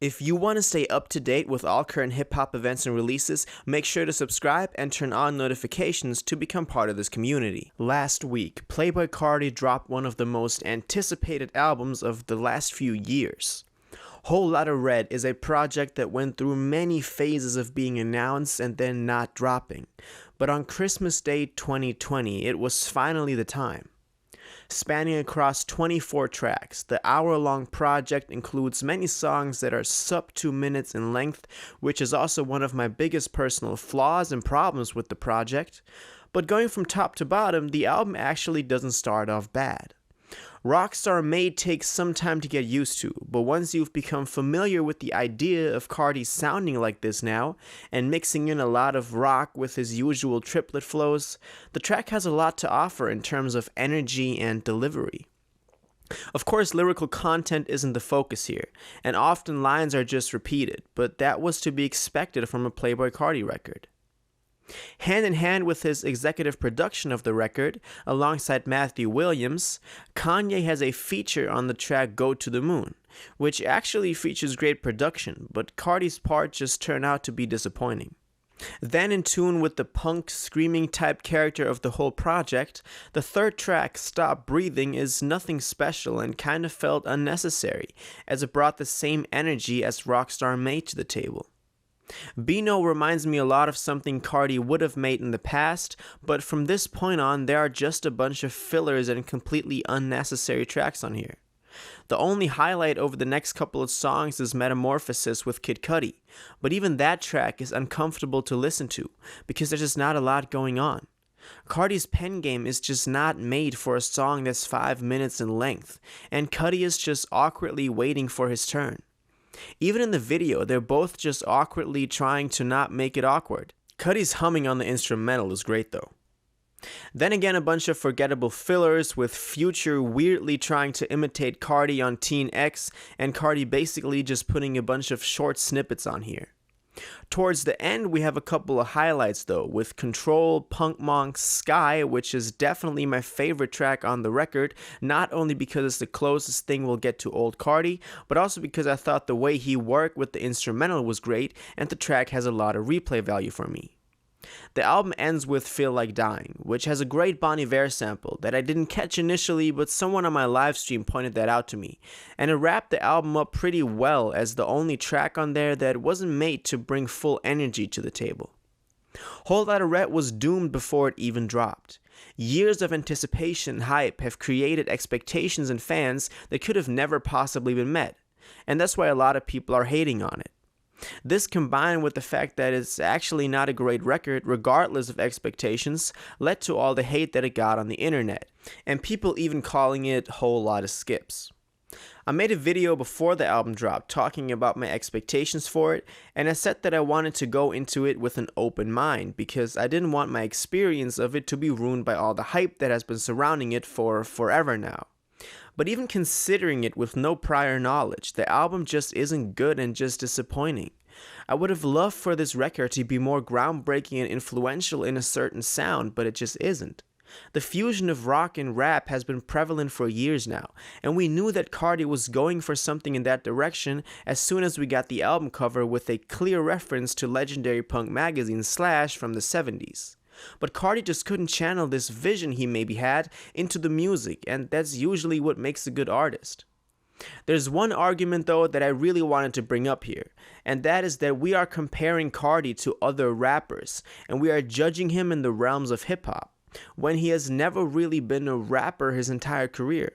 If you want to stay up to date with all current hip-hop events and releases, make sure to subscribe and turn on notifications to become part of this community. Last week, Playboi Carti dropped one of the most anticipated albums of the last few years. Lotta Red is a project that went through many phases of being announced and then not dropping, but on Christmas Day 2020, it was finally the time. Spanning across 24 tracks, the hour-long project includes many songs that are sub 2 minutes in length, which is also one of my biggest personal flaws and problems with the project. But going from top to bottom, the album actually doesn't start off bad. Rockstar may take some time to get used to, but once you've become familiar with the idea of Carti sounding like this now, and mixing in a lot of rock with his usual triplet flows, the track has a lot to offer in terms of energy and delivery. Of course, lyrical content isn't the focus here, and often lines are just repeated, but that was to be expected from a Playboi Carti record. Hand in hand with his executive production of the record, alongside Matthew Williams, Kanye has a feature on the track Go to the Moon, which actually features great production, but Carti's part just turned out to be disappointing. Then, in tune with the punk screaming type character of the whole project, the third track, Stop Breathing, is nothing special and kind of felt unnecessary, as it brought the same energy as Rockstar made to the table. Bino reminds me a lot of something Carti would have made in the past, but from this point on, there are just a bunch of fillers and completely unnecessary tracks on here. The only highlight over the next couple of songs is Metamorphosis with Kid Cudi, but even that track is uncomfortable to listen to, because there's just not a lot going on. Carti's pen game is just not made for a song that's 5 minutes in length, and Cudi is just awkwardly waiting for his turn. Even in the video, they're both just awkwardly trying to not make it awkward. Cudi's humming on the instrumental is great though. Then again, a bunch of forgettable fillers, with Future weirdly trying to imitate Carti on Teen X, and Carti basically just putting a bunch of short snippets on here. Towards the end, we have a couple of highlights though, with Control, Punk Monk's Sky, which is definitely my favorite track on the record, not only because it's the closest thing we'll get to old Carti, but also because I thought the way he worked with the instrumental was great, and the track has a lot of replay value for me. The album ends with Feel Like Dying, which has a great Bon Iver sample that I didn't catch initially, but someone on my livestream pointed that out to me, and it wrapped the album up pretty well as the only track on there that wasn't made to bring full energy to the table. Lotta Red was doomed before it even dropped. Years of anticipation and hype have created expectations in fans that could have never possibly been met, and that's why a lot of people are hating on it. This, combined with the fact that it's actually not a great record regardless of expectations, led to all the hate that it got on the internet, and people even calling it whole lot of skips. I made a video before the album dropped talking about my expectations for it, and I said that I wanted to go into it with an open mind because I didn't want my experience of it to be ruined by all the hype that has been surrounding it for forever now. But even considering it with no prior knowledge, the album just isn't good and just disappointing. I would have loved for this record to be more groundbreaking and influential in a certain sound, but it just isn't. The fusion of rock and rap has been prevalent for years now, and we knew that Carti was going for something in that direction as soon as we got the album cover with a clear reference to legendary punk magazine Slash from the 70s. But Carti just couldn't channel this vision he maybe had into the music, and that's usually what makes a good artist. There's one argument though that I really wanted to bring up here, and that is that we are comparing Carti to other rappers, and we are judging him in the realms of hip-hop, when he has never really been a rapper his entire career.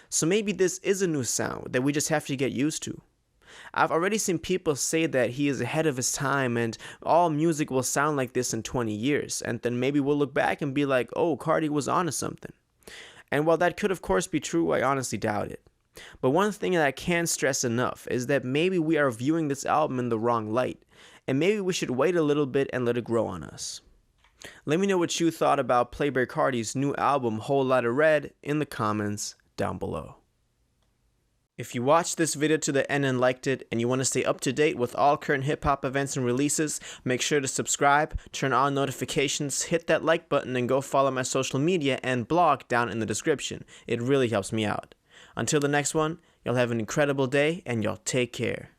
So maybe this is a new sound that we just have to get used to. I've already seen people say that he is ahead of his time and all music will sound like this in 20 years, and then maybe we'll look back and be like, oh, Carti was onto something. And while that could of course be true, I honestly doubt it. But one thing that I can't stress enough is that maybe we are viewing this album in the wrong light, and maybe we should wait a little bit and let it grow on us. Let me know what you thought about Playboi Carti's new album, Lotta Red, in the comments down below. If you watched this video to the end and liked it, and you want to stay up to date with all current hip-hop events and releases, make sure to subscribe, turn on notifications, hit that like button, and go follow my social media and blog down in the description. It really helps me out. Until the next one, y'all have an incredible day, and y'all take care.